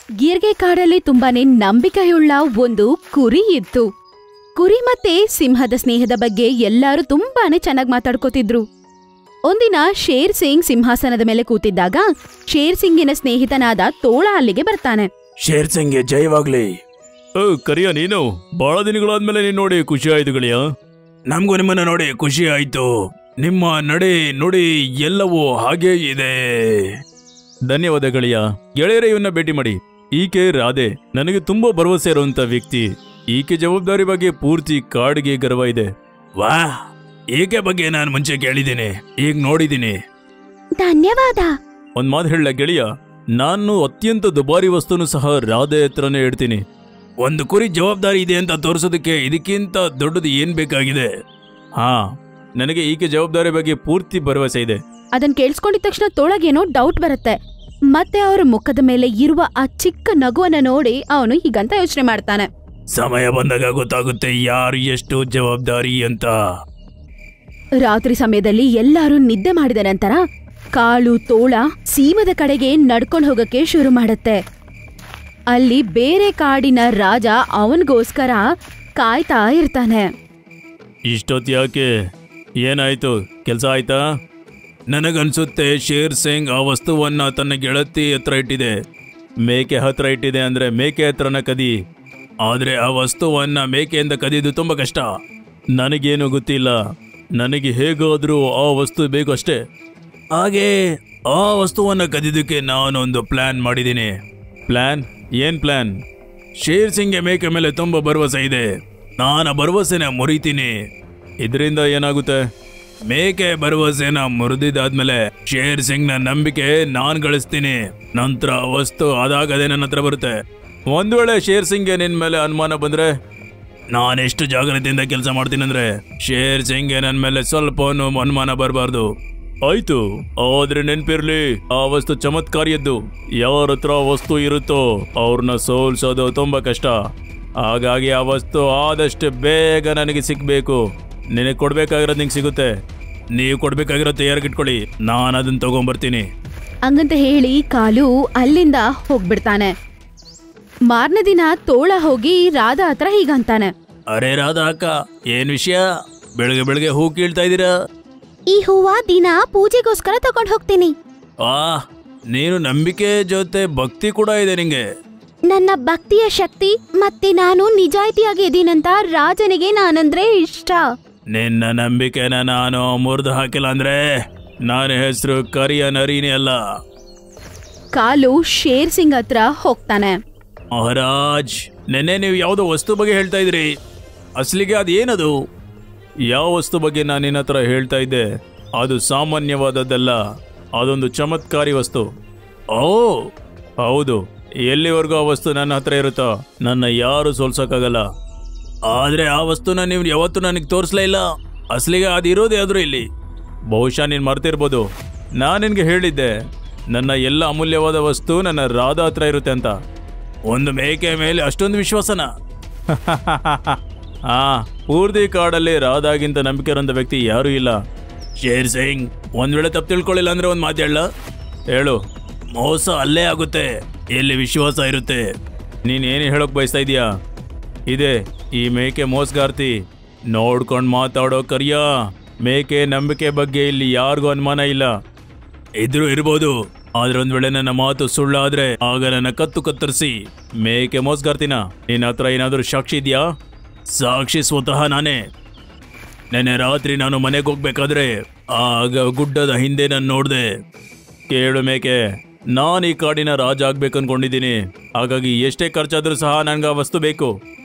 ಗೀರ್ಗೆ ಕಾಡಲ್ಲಿ ತುಂಬಾನೇ ನಂಬಿಕೆಯುಳ್ಳ ಒಂದು ಕುರಿ ಇತ್ತು. ಕುರಿ ಮತ್ತೆ ಸಿಂಹದ ಸ್ನೇಹದ ಬಗ್ಗೆ ಎಲ್ಲರೂ ತುಂಬಾನೇ ಚೆನ್ನಾಗಿ ಮಾತಾಡ್ಕೋತಿದ್ರು. ಒಂದಿನ ಶೇರ್ ಸಿಂಗ್ ಸಿಂಹಾಸನದ ಮೇಲೆ ಕೂತಿದ್ದಾಗ ಶೇರ್ ಸಿಂಗಿನ ಸ್ನೇಹಿತನಾದ ತೋಳ ಅಲ್ಲಿಗೆ ಬರ್ತಾನೆ. ಶೇರ್ ಸಿಂಗ್ಗೆ ಜಯವಾಗ್ಲಿ. ಕರಿಯ, ನೀನು ಬಹಳ ದಿನಗಳಾದ್ಮೇಲೆ ನೀನ್ ನೋಡಿ ಖುಷಿ ಆಯ್ತು ಗೆಳೆಯ. ನಮಗೂ ನಿಮ್ಮನ್ನ ನೋಡಿ ಖುಷಿ ಆಯ್ತು. ನಿಮ್ಮ ನಡೆ ನುಡಿ ಎಲ್ಲವೂ ಹಾಗೇ ಇದೆ. ಧನ್ಯವಾದ ಗೆಳೆಯ. ಗೆಳೆಯರೇ, ಇವನ್ನ ಭೇಟಿ ಮಾಡಿ. ಈಕೆ ರಾಧೆ, ನನಗೆ ತುಂಬಾ ಭರವಸೆ ಇರುವಂತ ವ್ಯಕ್ತಿ. ಈಕೆ ಜವಾಬ್ದಾರಿ ಬಗ್ಗೆ ಪೂರ್ತಿ ಕಾಡಿಗೆ ಗರ್ವ ಇದೆ. ವಾ, ಈಕೆ ಬಗ್ಗೆ ನಾನು ಮುಂಚೆ ಕೇಳಿದ್ದೀನಿ, ಈಗ ನೋಡಿದ್ದೀನಿ. ಧನ್ಯವಾದ. ಒಂದ್ ಮಾತು ಹೇಳ ಗೆಳೆಯ, ನಾನು ಅತ್ಯಂತ ದುಬಾರಿ ವಸ್ತುನು ಸಹ ರಾಧೆ ಹತ್ರನೇ ಇಡ್ತೀನಿ. ಒಂದು ಕುರಿ ಜವಾಬ್ದಾರಿ ಇದೆ ಅಂತ ತೋರಿಸೋದಕ್ಕೆ ಇದಕ್ಕಿಂತ ದೊಡ್ಡದು ಏನ್ ಬೇಕಾಗಿದೆ? ಹಾ, ನನಗೆ ಈಕೆ ಜವಾಬ್ದಾರಿ ಬಗ್ಗೆ ಪೂರ್ತಿ ಭರವಸೆ ಇದೆ. ಅದನ್ ಕೇಳಿಸ್ಕೊಂಡಿದ ತಕ್ಷಣ ತೋಳಗೇನೋ ಡೌಟ್ ಬರುತ್ತೆ. ಮತ್ತೆ ಅವರ ಮುಖದ ಮೇಲೆ ಇರುವ ಆ ಚಿಕ್ಕ ನಗುವನ್ನ ನೋಡಿ ಅವನು ಹೀಗಂತ ಯೋಚನೆ ಮಾಡ್ತಾನೆ. ಸಮಯ ಬಂದಾಗ ಗೊತ್ತಾಗುತ್ತೆ ಯಾರು ಎಷ್ಟು ಜವಾಬ್ದಾರಿ ಅಂತ. ರಾತ್ರಿ ಸಮಯದಲ್ಲಿ ಎಲ್ಲರೂ ನಿದ್ದೆ ಮಾಡಿದ ನಂತರ ಕಾಳು ತೋಳ ಸೀಮದ ಕಡೆಗೆ ನಡ್ಕೊಂಡು ಹೋಗಕ್ಕೆ ಶುರು ಮಾಡುತ್ತೆ. ಅಲ್ಲಿ ಬೇರೆ ಕಾಡಿನ ರಾಜ ಅವನಿಗೋಸ್ಕರ ಕಾಯ್ತಾ ಇರ್ತಾನೆ. ಇಷ್ಟೊತ್ತು ಯಾಕೆ? ಏನಾಯ್ತು? ಕೆಲಸ ಆಯ್ತಾ? ನನಗನ್ಸುತ್ತೆ ಶೇರ್ ಸಿಂಗ್ ಆ ವಸ್ತುವನ್ನ ತನ್ನ ಗೆಳತಿ ಹತ್ರ ಇಟ್ಟಿದೆ. ಮೇಕೆ ಹತ್ರ ಇಟ್ಟಿದೆ ಅಂದ್ರೆ ಮೇಕೆ ಹತ್ರನ ಕದಿ. ಆದ್ರೆ ಆ ವಸ್ತುವನ್ನ ಮೇಕೆಯಿಂದ ಕದಿಯೋದು ತುಂಬಾ ಕಷ್ಟ. ನನಗೇನು ಗೊತ್ತಿಲ್ಲ, ನನಗೆ ಹೇಗಾದ್ರೂ ಆ ವಸ್ತು ಬೇಕು ಅಷ್ಟೇ. ಹಾಗೆ ಆ ವಸ್ತುವನ್ನ ಕದಿಯೋದಕ್ಕೆ ನಾನೊಂದು ಪ್ಲಾನ್ ಮಾಡಿದ್ದೀನಿ. ಪ್ಲಾನ್? ಏನ್ ಪ್ಲಾನ್? ಶೇರ್ ಸಿಂಗ್ಗೆ ಮೇಕೆ ಮೇಲೆ ತುಂಬಾ ಭರವಸೆ ಇದೆ. ನಾನು ಭರವಸೆನ ಮುರಿತೀನಿ. ಇದರಿಂದ ಏನಾಗುತ್ತೆ? ಮೇಕೆ ಭರವಸೆನ ಮುರಿದಿದ್ದಾದ್ಮೇಲೆ ಶೇರ್ ಸಿಂಗ್ನ ನಂಬಿಕೆ ನಾನ್ ಗಳಿಸ್ತೀನಿ. ನಂತರ ವಸ್ತು ಅದಾಗದೆ ನನ್ನ ಹತ್ರ ಬರುತ್ತೆ. ಒಂದ್ ವೇಳೆ ಶೇರ್ ಸಿಂಗ್ಗೆ ನಿನ್ ಮೇಲೆ ಅನುಮಾನ ಬಂದ್ರೆ, ನಾನೆಷ್ಟು ಜಾಗ್ರತೆಯಿಂದ ಕೆಲಸ ಮಾಡ್ತೀನಿ ಅಂದ್ರೆ ಶೇರ್ ಸಿಂಗ್ಗೆ ನನ್ ಮೇಲೆ ಸ್ವಲ್ಪ ಅನುಮಾನ ಬರಬಾರ್ದು. ಆಯ್ತು, ಆದ್ರೆ ನೆನ್ಪಿರ್ಲಿ, ಆ ವಸ್ತು ಚಮತ್ಕಾರಿಯದ್ದು. ಯಾರ ಹತ್ರ ವಸ್ತು ಇರುತ್ತೋ ಅವ್ರನ್ನ ಸೋಲ್ಸೋದು ತುಂಬಾ ಕಷ್ಟ. ಹಾಗಾಗಿ ಆ ವಸ್ತು ಆದಷ್ಟು ಬೇಗ ನನಗೆ ಸಿಗ್ಬೇಕು. ನಿನಗೆ ಕೊಡ್ಬೇಕಾಗಿರೋದು ನಿಂಗೆ ಸಿಗುತ್ತೆ. ನೀವು ಕೊಡ್ಬೇಕಾಗಿರೋ ತಯಾರಿಗಿಟ್ಕೊಳ್ಳಿ, ನಾನು ಅದನ್ನ ತಗೊಂಡ್ಬರ್ತೀನಿ. ಹಂಗಂತ ಹೇಳಿ ಕಾಲು ಅಲ್ಲಿಂದ ಹೋಗ್ಬಿಡ್ತಾನೆ. ಮಾರನೇ ದಿನ ತೋಳ ಹೋಗಿ ರಾಧಾ ಹತ್ರ ಹೀಗಂತಾನೆ. ಅರೆ ರಾಧಾ ಅಕ್ಕ, ಏನ್ ವಿಷಯ? ಬೆಳಗ್ಗೆ ಬೆಳಗ್ಗೆ ಹೂ ಕೀಳ್ತಾ ಇದ್ದೀರಾ? ಈ ಹೂವ ದಿನ ಪೂಜೆಗೋಸ್ಕರ ತಗೊಂಡ್ ಹೋಗ್ತೀನಿ. ನೀನು ನಂಬಿಕೆ ಜೊತೆ ಭಕ್ತಿ ಕೂಡ ಇದೆ ನಿಂಗೆ. ನನ್ನ ಭಕ್ತಿಯ ಶಕ್ತಿ ಮತ್ತೆ ನಾನು ನಿಜಾಯಿತಿಯಾಗಿ ಇದೀನಂತ ರಾಜನಿಗೆ ನಾನಂದ್ರೆ ಇಷ್ಟ. ನಿನ್ನ ನಂಬಿಕೆನ ನಾನು ಮುರಿದು ಹಾಕಿಲ್ಲ ಅಂದ್ರೆ ನನ್ನ ಹೆಸರು ಕರಿಯ ನರಿನೇ ಅಲ್ಲ. ಕಾಲು ಶೇರ್ ಸಿಂಗ್ ಹತ್ರ ಹೋಗ್ತಾನೆ. ಮಹಾರಾಜ್, ನೆನ್ನೆ ನೀವು ಯಾವುದೋ ವಸ್ತು ಬಗ್ಗೆ ಹೇಳ್ತಾ ಇದ್ರಿ. ಅಸಲಿಗೆ ಅದೇನದು? ಯಾವ ವಸ್ತು ಬಗ್ಗೆ ನಾನು ನಿನ್ನ ಹತ್ರ ಹೇಳ್ತಾ ಇದ್ದೆ ಅದು ಸಾಮಾನ್ಯವಾದದ್ದಲ್ಲ, ಅದೊಂದು ಚಮತ್ಕಾರಿ ವಸ್ತು. ಓ ಹೌದು, ಎಲ್ಲಿವರೆಗೂ ಆ ವಸ್ತು ನನ್ನ ಹತ್ರ ಇರುತ್ತೋ ನನ್ನ ಯಾರು ಸೋಲ್ಸಕ್ಕಾಗಲ್ಲ. ಆದ್ರೆ ಆ ವಸ್ತುನ ನೀವು ಯಾವತ್ತೂ ನನಗೆ ತೋರಿಸ್ಲೇ ಇಲ್ಲ. ಅಸಲಿಗೆ ಅದಿರೋದು ಯಾವ್ದು ಇಲ್ಲಿ? ಬಹುಶಃ ನೀನು ಮರ್ತಿರ್ಬೋದು. ನಾನು ನಿನಗೆ ಹೇಳಿದ್ದೆ ನನ್ನ ಎಲ್ಲ ಅಮೂಲ್ಯವಾದ ವಸ್ತು ನನ್ನ ರಾಧಾ ಹತ್ರ ಇರುತ್ತೆ ಅಂತ. ಒಂದು ಮೇಕೆ ಮೇಲೆ ಅಷ್ಟೊಂದು ವಿಶ್ವಾಸನ? ಪೂರ್ತಿ ಕಾಡಲ್ಲಿ ರಾಧಾಗಿಂತ ನಂಬಿಕೆ ಇರೋಂಥ ವ್ಯಕ್ತಿ ಯಾರೂ ಇಲ್ಲ. ಶೇರ್ ಸಿಂಗ್, ಒಂದ್ ವೇಳೆ ತಪ್ಪು ತಿಳ್ಕೊಳ್ಳಿಲ್ಲ ಅಂದ್ರೆ ಒಂದು ಮಾತು ಹೇಳು. ಮೋಸ ಅಲ್ಲೇ ಆಗುತ್ತೆ ಎಲ್ಲಿ ವಿಶ್ವಾಸ ಇರುತ್ತೆ. ನೀನೇನು ಹೇಳೋಕೆ ಬಯಸ್ತಾ ಇದೀಯಾ? ಇದೆ, ಈ ಮೇಕೆ ಮೋಸಗಾರ್ತಿ. ನೋಡ್ಕೊಂಡು ಮಾತಾಡೋ ಕರಿಯ. ಮೇಕೆ ನಂಬಿಕೆ ಬಗ್ಗೆ ಇಲ್ಲಿ ಯಾರಿಗೂ ಅನುಮಾನ ಇಲ್ಲ. ಇದ್ರೂ ಇರ್ಬೋದು, ಆದ್ರೆ ಒಂದ್ ವೇಳೆ ನನ್ನ ಮಾತು ಸುಳ್ಳಾದ್ರೆ ಆಗ ನನ್ನ ಕತ್ತು ಕತ್ತರಿಸಿ ಮೇಕೆ ಮೋಸಗಾರ್ತಿನ. ನಿನ್ನ ಹತ್ರ ಏನಾದರೂ ಸಾಕ್ಷಿ ಇದೆಯಾ? ಸಾಕ್ಷಿ ಸ್ವತಃ ನಾನೇ. ನೆನ್ನೆ ರಾತ್ರಿ ನಾನು ಮನೆಗೆ ಹೋಗ್ಬೇಕಾದ್ರೆ ಆಗ ಗುಡ್ಡದ ಹಿಂದೆ ನಾನು ನೋಡ್ದೆ. ಕೇಳು ಮೇಕೆ, ನಾನು ಈ ಕಾಡಿನ ರಾಜ ಆಗ್ಬೇಕು ಅನ್ಕೊಂಡಿದ್ದೀನಿ. ಹಾಗಾಗಿ ಎಷ್ಟೇ ಖರ್ಚಾದ್ರೂ ಸಹ ನನ್ಗೆ ಆ ವಸ್ತು ಬೇಕು.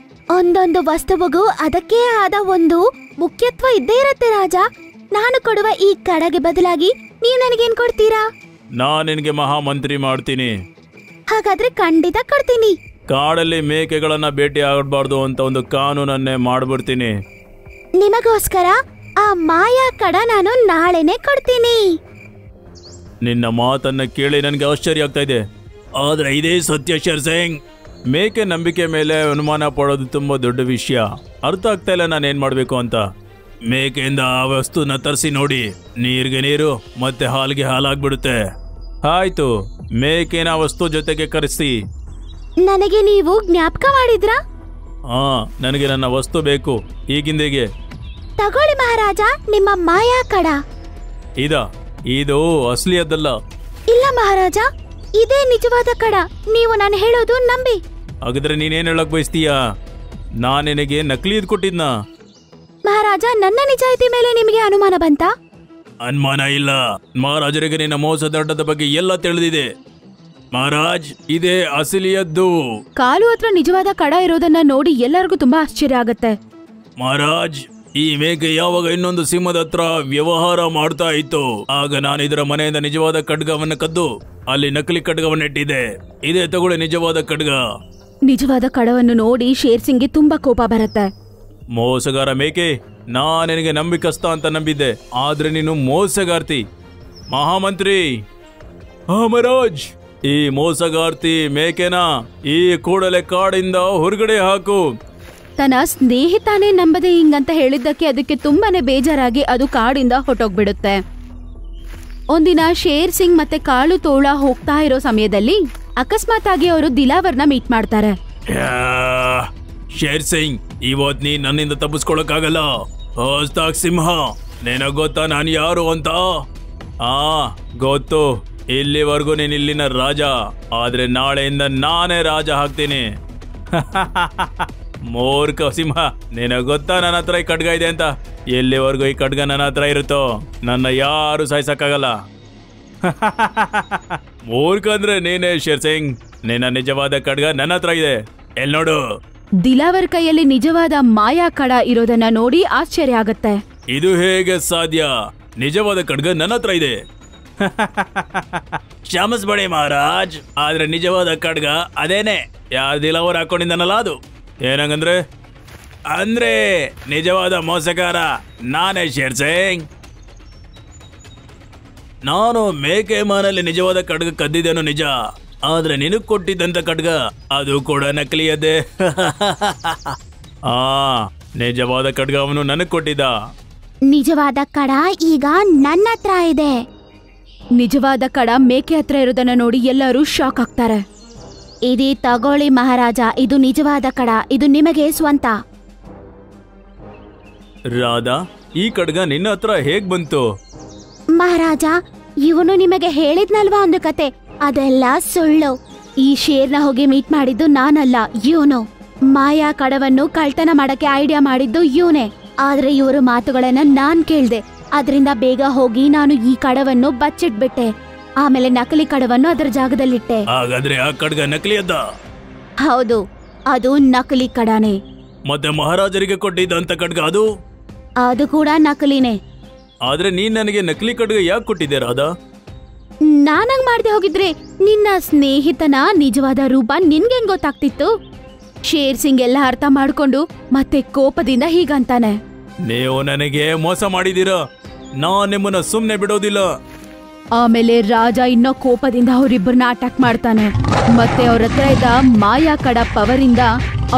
ಒಂದೊಂದು ವಸ್ತುವಿಗೂ ಅದಕ್ಕೆ ಆದ ಒಂದು ಮುಖ್ಯತ್ವ ಇದ್ದೇ ಇರುತ್ತೆ ರಾಜ. ನಾನು ಕೊಡುವ ಈ ಕಡಗೆ ಬದಲಾಗಿ ನೀವು ನನಗೇನ್ ಕೊಡ್ತೀರಾ? ನಾನು ನಿನಗೆ ಮಹಾಮಂತ್ರಿ ಮಾಡ್ತೀನಿ. ಹಾಗಾದ್ರೆ ಖಂಡಿತ ಕೊಡ್ತೀನಿ. ಕಾಡಲ್ಲಿ ಮೇಕೆಗಳನ್ನ ಭೇಟಿ ಆಗಬಾರ್ದು ಅಂತ ಒಂದು ಕಾನೂನನ್ನೇ ಮಾಡ್ಬಿಡ್ತೀನಿ. ನಿಮಗೋಸ್ಕರ ಆ ಮಾಯಾ ಕಡ ನಾನು ನಾಳೆನೆ ಕೊಡ್ತೀನಿ. ನಿನ್ನ ಮಾತನ್ನ ಕೇಳಿ ನನಗೆ ಆಶ್ಚರ್ಯ ಆಗ್ತಾ ಇದೆ. ಆದ್ರೆ ಇದೇ ಸತ್ಯ ಶೇರ್ ಸಿಂಗ್. ಮೇಕೆ ನಂಬಿಕೆ ಮೇಲೆ ಅನುಮಾನ ಪಡೋದು ತುಂಬಾ ದೊಡ್ಡ ವಿಷಯ. ಅರ್ಥ ಆಗ್ತಾ ಇಲ್ಲ ನಾನು ಏನ್ ಮಾಡ್ಬೇಕು ಅಂತ. ಮೇಕೆಯಿಂದ ಆ ವಸ್ತುನ ತರಿಸಿ ನೋಡಿ. ನೀರಿಗೆ ನೀರು ಮತ್ತೆ ಹಾಲಿಗೆ ಹಾಲಾಗ್ಬಿಡುತ್ತೆ. ಆಯ್ತು, ಮೇಕೆನ ವಸ್ತು ಜೊತೆಗೆ ಕರೆಸಿ. ನನಗೆ ನೀವು ಜ್ಞಾಪಕ ಮಾಡಿದ್ರಾ? ಹಾ, ನನಗೆ ನನ್ನ ವಸ್ತು ಬೇಕು ಈಗಿಂದೇಗೆ. ತಗೊಳ್ಳಿ ಮಹಾರಾಜ, ನಿಮ್ಮ ಮಾಯಾ ಕಡ. ಇದು ಅಸಲಿಯದ್ದಲ್ಲ. ಇಲ್ಲ ಮಹಾರಾಜ, ಇದೇ ನಿಜವಾದ ಕಡ. ನೀವು ನಾನು ಹೇಳೋದು ನಂಬಿ. ಹಾಗಾದ್ರೆ ನೀನೇನ್ ಹೇಳಕ್ ಬಯಸ್ತೀಯಾ? ನಾನ್ ನಿನಗೆ ನಕಲಿದ್ ಕೊಟ್ಟಿದ್ನ? ಮಹಾರಾಜ, ನನ್ನ ನಿಜಾಯಿತಿ ಮೇಲೆ ನಿಮಗೆ ಅನುಮಾನ ಬಂತಾ? ಅನುಮಾನ ಇಲ್ಲ. ಮಹಾರಾಜರಿಗೆ ನಿನ್ನ ಮೋಸದಾಟದ ಬಗ್ಗೆ ಎಲ್ಲ ತಿಳಿದಿದೆ. ಮಹಾರಾಜ್, ಇದೇ ಅಸಲಿಯದ್ದು. ಕಾಲು ಹತ್ರ ನಿಜವಾದ ಕಡ ಇರೋದನ್ನ ನೋಡಿ ಎಲ್ಲರಿಗೂ ತುಂಬಾ ಆಶ್ಚರ್ಯ ಆಗತ್ತೆ. ಮಹಾರಾಜ್, ಈ ಮೇಕೆ ಯಾವಾಗ ಇನ್ನೊಂದು ಸಿಂಹದ ಹತ್ರ ವ್ಯವಹಾರ ಮಾಡ್ತಾ ಇತ್ತು, ಆಗ ನಾನು ಇದರ ಮನೆಯಿಂದ ನಿಜವಾದ ಖಡ್ಗವನ್ನ ಕದ್ದು ಅಲ್ಲಿ ನಕಲಿ ಖಡ್ಗವನ್ನ ಇಟ್ಟಿದ್ದೆ. ಇದೇ ತಗೊಳ್ಳಿ ನಿಜವಾದ ಖಡ್ಗ. ನಿಜವಾದ ಕಡವನ್ನು ನೋಡಿ ಶೇರ್ ಸಿಂಗ್ಗೆ ತುಂಬಾ ಕೋಪ ಬರುತ್ತೆ. ಮೋಸಗಾರ ಮೇಕೆ, ನಾನು ನಿನಗೆ ನಂಬಿಕಸ್ತ ಅಂತ ನಂಬಿದ್ದೆ, ಆದ್ರೆ ನೀನು ಮೋಸಗಾರ್ತಿ. ಮಹಾಮಂತ್ರಿ, ಮಹಾರಾಜ್, ಈ ಮೋಸಗಾರ್ತಿ ಮೇಕೆನ ಈ ಕೂಡಲೇ ಕಾಡಿಂದ ಹೊರಗಡೆ ಹಾಕು. ತನ್ನ ಸ್ನೇಹಿತನೇ ನಂಬದೆ ಹಿಂಗಂತ ಹೇಳಿದ್ದಕ್ಕೆ ಅದಕ್ಕೆ ತುಂಬಾನೇ ಬೇಜಾರಾಗಿ ಅದು ಕಾಡಿಂದ ಹೊಟ್ಟೋಗ್ಬಿಡುತ್ತೆ. ಒಂದಿನ ಶೇರ್ ಸಿಂಗ್ ಮತ್ತೆ ಕಾಳು ತೋಳ ಹೋಗ್ತಾ ಇರೋ ಸಮಯದಲ್ಲಿ ಅಕಸ್ಮಾತ್ ಆಗಿ ಅವರು ದಿಲಾವರ್ನ ಮೀಟ್ ಮಾಡ್ತಾರೆ. ಶೇರ್ ಸಿಂಗ್, ಇವತ್ ನೀ ನನ್ನಿಂದ ತಪ್ಪಿಸ್ಕೊಳಕ್ಕಾಗಲ್ಲ. ಹೊಸ್ದಾಗ್ ಸಿಂಹ, ನಿನಗ್ ಗೊತ್ತಾ ನಾನು ಯಾರು ಅಂತ? ಗೊತ್ತು. ಇಲ್ಲಿವರೆಗೂ ನೀನ್ ಇಲ್ಲಿನ ರಾಜ, ಆದ್ರೆ ನಾಳೆಯಿಂದ ನಾನೇ ರಾಜ ಆಗ್ತೀನಿ. ಮೂರ್ಖ ಸಿಂಹ, ನಿನಗ್ ಗೊತ್ತಾ ನನ್ನ ಹತ್ರ ಈ ಖಡ್ಗ ಇದೆ ಅಂತ? ಎಲ್ಲಿವರೆಗೂ ಈ ಖಡ್ಗ ನನ್ನ ಹತ್ರ ಇರುತ್ತೋ ನನ್ನ ಯಾರು ಸಾಯಿಸಕ್ಕಾಗಲ್ಲ. ಮೂರ್ಖ ಅಂದ್ರೆ ನೀನೇ ಶೇರ್ ಸಿಂಗ್. ನಿನ್ನ ನಿಜವಾದ ಖಡ್ಗ ನನ್ನ ಹತ್ರ ಇದೆ, ಎಲ್ ನೋಡು. ದಿಲಾವರ್ ಕೈಯಲ್ಲಿ ನಿಜವಾದ ಮಾಯಾ ಕಡ ಇರೋದನ್ನ ನೋಡಿ ಆಶ್ಚರ್ಯ ಆಗತ್ತೆ. ಇದು ಹೇಗೆ ಸಾಧ್ಯ? ನಿಜವಾದ ಖಡ್ಗ ನನ್ನ ಹತ್ರ ಇದೆ. ಕ್ಷಮಿಸ್ಬೇಡಿ ಮಹಾರಾಜ್, ಆದ್ರೆ ನಿಜವಾದ ಖಡ್ಗ ಅದೇನೆ. ಯಾರು ದಿಲಾವರ್ ಹಾಕೊಂಡಿದ್ದಾನಲ್ಲ ಅದು. ಏನಂಗಂದ್ರೆ? ಅಂದ್ರೆ ನಿಜವಾದ ಮೋಸಗಾರ ನಾನೇ ಶೇರ್ ಸಿಂಗ್. ನಾನು ಮೇಕೆ ಮಾನಲ್ಲಿ ನಿಜವಾದ ಖಡ್ಗ ಕದ್ದಿದ್ದೇನೋ ನಿಜ, ಆದ್ರೆ ನಿನಗ್ ಕೊಟ್ಟಿದ್ದಂತ ಖಡ್ಗ ಅದು ಕೂಡ ನಕಲಿಯದ್ದೇ. ನಿಜವಾದ ಖಡ್ಗ ಅವನು ನನಗ್ ಕೊಟ್ಟಿದ್ದ. ನಿಜವಾದ ಕಡ ಈಗ ನನ್ನ ಹತ್ರ ಇದೆ. ನಿಜವಾದ ಕಡ ಮೇಕೆ ಹತ್ರ ಇರೋದನ್ನ ನೋಡಿ ಎಲ್ಲರೂ ಶಾಕ್ ಆಗ್ತಾರೆ. ಇದೇ ತಗೊಳ್ಳಿ ಮಹಾರಾಜ, ಇದು ನಿಜವಾದ ಕಡ, ಇದು ನಿಮಗೆ ಸ್ವಂತ. ರಾಧಾ, ಈ ಖಡ್ಗ ನಿನ್ನ ಹತ್ರ ಹೇಗ್ ಬಂತು? ಮಹಾರಾಜ, ಇವನು ನಿಮಗೆ ಹೇಳಿದ್ನಲ್ವಾ ಒಂದು ಕತೆ, ಅದೆಲ್ಲ ಸುಳ್ಳು. ಈ ಶೇರ್ನ ಹೋಗಿ ಮೀಟ್ ಮಾಡಿದ್ದು ನಾನಲ್ಲ, ಇವನು. ಮಾಯಾ ಕಡವನ್ನು ಕಳ್ತನ ಮಾಡಕ್ಕೆ ಐಡಿಯಾ ಮಾಡಿದ್ದು ಇವನೇ. ಆದ್ರೆ ಇವರು ಮಾತುಗಳನ್ನ ನಾನ್ ಕೇಳ್ದೆ, ಅದರಿಂದ ಬೇಗ ಹೋಗಿ ನಾನು ಈ ಕಡವನ್ನು ಬಚ್ಚಿಟ್ಬಿಟ್ಟೆ. ಆಮೇಲೆ ನಕಲಿ ಕಡವನ್ನು ಅದರ ಜಾಗದಲ್ಲಿಟ್ಟೆ. ಹಾಗಾದ್ರೆ ಆ ಖಡ್ಗ ನಕಲಿಯದ್ದ? ಹೌದು, ಅದು ನಕಲಿ ಕಡನೆ. ಮತ್ತೆ ಮಹಾರಾಜರಿಗೆ ಕೊಟ್ಟಿದ್ದಂತ ಖಡ್ಗ ಅದು ಕೂಡ ನಕಲಿನೇ. ಆದ್ರೆ ನೀನ್ ನನಗೆ ನಕಲಿ ಖಡ್ಗ ಯಾಕೆ ಕೊಟ್ಟಿದ್ದೆ ರಾಧಾ? ನಾನಂಗ್ ಮಾಡ್ದೆ ಹೋಗಿದ್ರೆ ನಿನ್ನ ಸ್ನೇಹಿತನ ನಿಜವಾದ ರೂಪ ನಿನ್ಗೆ ಗೊತ್ತಾಗ್ತಿತ್ತು? ಶೇರ್ ಸಿಂಗ್ ಎಲ್ಲ ಅರ್ಥ ಮಾಡ್ಕೊಂಡು ಮತ್ತೆ ಕೋಪದಿಂದ ಹೀಗಂತಾನೆ, ನೀವು ನನಗೆ ಮೋಸ ಮಾಡಿದೀರಾ, ನಾನ್ ನಿಮ್ಮನ್ನ ಸುಮ್ನೆ ಬಿಡೋದಿಲ್ಲ. ಆಮೇಲೆ ರಾಜ ಇನ್ನೂ ಕೋಪದಿಂದ ಅವರಿಬ್ಬರನ್ನ ಅಟ್ಯಾಕ್ ಮಾಡ್ತಾನೆ. ಮತ್ತೆ ಅವ್ರ ಹತ್ರ ಇದ್ದ ಮಾಯಾ ಕಡ ಪವರಿಂದ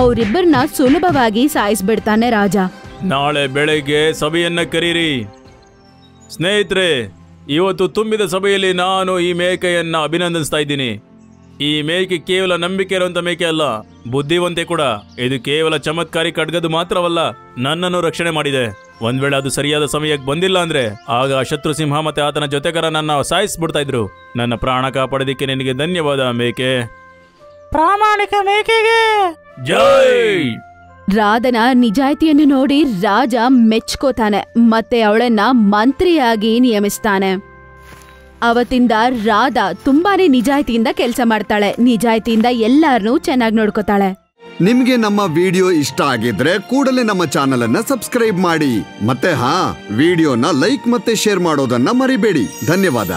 ಅವರಿಬ್ಬರನ್ನ ಸುಲಭವಾಗಿ ಸಾಯಿಸ್ಬಿಡ್ತಾನೆ ರಾಜ. ನಾಳೆ ಬೆಳಗ್ಗೆ ಸಭೆಯನ್ನ ಕರೀರಿ. ಸ್ನೇಹಿತರೆ, ಇವತ್ತು ತುಂಬಿದ ಸಭೆಯಲ್ಲಿ ನಾನು ಈ ಮೇಕೆಯನ್ನ ಅಭಿನಂದಿಸ್ತಾ ಇದ್ದೀನಿ. ಈ ಮೇಕೆ ಕೇವಲ ನಂಬಿಕೆ ಇರುವಂತ ಮೇಕೆ ಅಲ್ಲ, ಬುದ್ಧಿವಂತೆ ಕೂಡ. ಇದು ಕೇವಲ ಚಮತ್ಕಾರಿ ಖಡ್ಗದು ಮಾತ್ರವಲ್ಲ, ನನ್ನನ್ನು ರಕ್ಷಣೆ ಮಾಡಿದೆ. ಒಂದ್ ವೇಳೆ ಅದು ಸರಿಯಾದ ಸಮಯಕ್ಕೆ ಬಂದಿಲ್ಲ ಅಂದ್ರೆ ಆಗ ಶತ್ರು ಸಿಂಹ ಮತ್ತೆ ಆತನ ಜೊತೆಗಾರ ನನ್ನ ಸಾಯಿಸ್ಬಿಡ್ತಾ ಇದ್ರು. ನನ್ನ ಪ್ರಾಣ ಕಾಪಾಡೋದಿಕ್ಕೆ ನಿನಗೆ ಧನ್ಯವಾದ ಮೇಕೆ. ಪ್ರಾಮಾಣಿಕ ಮೇಕೆಗೆ ಜೈ. ರಾಧನ ನಿಜಾಯಿತಿಯನ್ನು ನೋಡಿ ರಾಜ ಮೆಚ್ಕೋತಾನೆ ಮತ್ತೆ ಅವಳನ್ನ ಮಂತ್ರಿಯಾಗಿ ನಿಯಮಿಸ್ತಾನೆ. ಅವತ್ತಿಂದ ರಾಧಾ ತುಂಬಾನೇ ನಿಜಾಯಿತಿಯಿಂದ ಕೆಲಸ ಮಾಡ್ತಾಳೆ. ನಿಜಾಯಿತಿಯಿಂದ ಎಲ್ಲಾರನ್ನೂ ಚೆನ್ನಾಗಿ ನೋಡ್ಕೋತಾಳೆ. ನಿಮ್ಗೆ ನಮ್ಮ ವಿಡಿಯೋ ಇಷ್ಟ ಆಗಿದ್ರೆ ಕೂಡಲೇ ನಮ್ಮ ಚಾನೆಲ್ ಅನ್ನ ಸಬ್ಸ್ಕ್ರೈಬ್ ಮಾಡಿ. ಮತ್ತೆ ವಿಡಿಯೋನ ಲೈಕ್ ಮತ್ತೆ ಶೇರ್ ಮಾಡೋದನ್ನ ಮರಿಬೇಡಿ. ಧನ್ಯವಾದ.